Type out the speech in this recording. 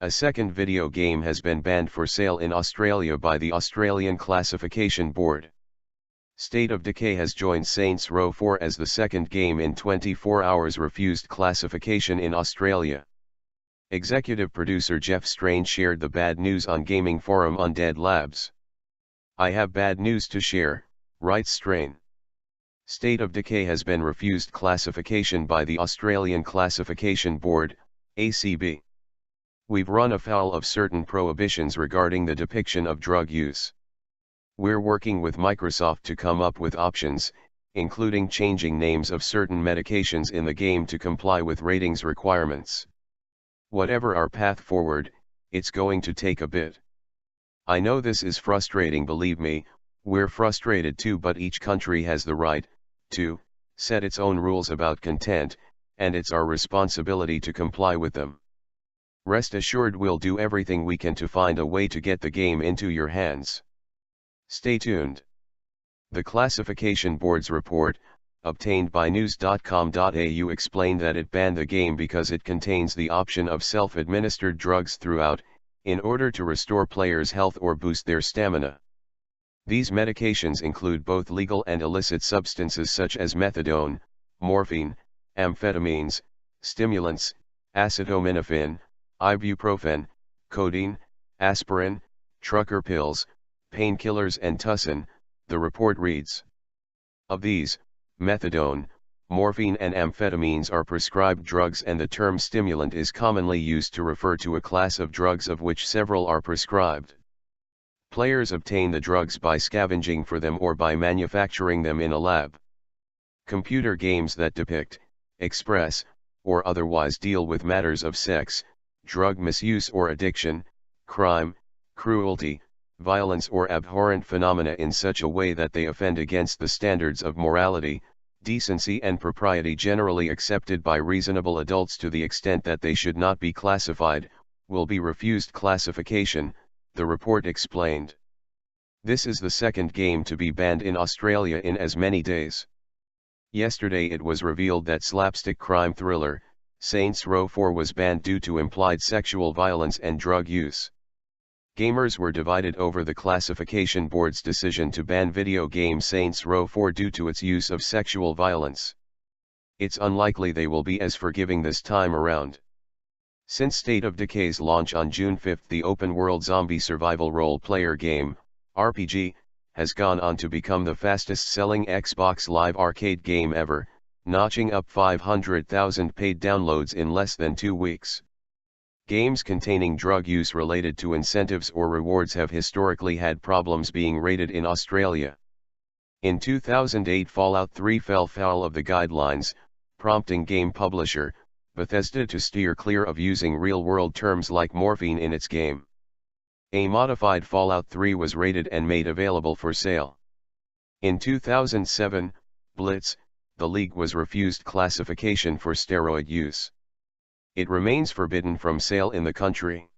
A second video game has been banned for sale in Australia by the Australian Classification Board. State of Decay has joined Saints Row 4 as the second game in 24 hours refused classification in Australia. Executive producer Jeff Strange shared the bad news on gaming forum Undead Labs. "I have bad news to share," writes Strain. State of Decay has been refused classification by the Australian Classification Board, ACB. "We've run afoul of certain prohibitions regarding the depiction of drug use. We're working with Microsoft to come up with options, including changing names of certain medications in the game to comply with ratings requirements. Whatever our path forward, it's going to take a bit. I know this is frustrating, believe me, we're frustrated too, but each country has the right to set its own rules about content, and it's our responsibility to comply with them. Rest assured we'll do everything we can to find a way to get the game into your hands. Stay tuned." The Classification Board's report, obtained by news.com.au, explained that it banned the game because it contains the option of self-administered drugs throughout, in order to restore players' health or boost their stamina. These medications include both legal and illicit substances such as methadone, morphine, amphetamines, stimulants, acetaminophen, ibuprofen, codeine, aspirin, trucker pills, painkillers and tussin, the report reads. Of these, methadone, morphine and amphetamines are prescribed drugs, and the term stimulant is commonly used to refer to a class of drugs of which several are prescribed. Players obtain the drugs by scavenging for them or by manufacturing them in a lab. Computer games that depict, express, or otherwise deal with matters of sex, drug misuse or addiction, crime, cruelty, violence or abhorrent phenomena in such a way that they offend against the standards of morality, decency and propriety generally accepted by reasonable adults to the extent that they should not be classified, will be refused classification, the report explained. This is the second game to be banned in Australia in as many days. Yesterday it was revealed that slapstick crime thriller, Saints Row 4 was banned due to implied sexual violence and drug use. Gamers were divided over the Classification Board's decision to ban video game Saints Row 4 due to its use of sexual violence. It's unlikely they will be as forgiving this time around. Since State of Decay's launch on June 5, the open-world zombie survival role-player game, RPG, has gone on to become the fastest-selling Xbox Live Arcade game ever, notching up 500,000 paid downloads in less than 2 weeks. Games containing drug use related to incentives or rewards have historically had problems being rated in Australia. In 2008, Fallout 3 fell foul of the guidelines, prompting game publisher, Bethesda, to steer clear of using real-world terms like morphine in its game. A modified Fallout 3 was rated and made available for sale. In 2007, Blitz, the league was refused classification for steroid use. It remains forbidden from sale in the country.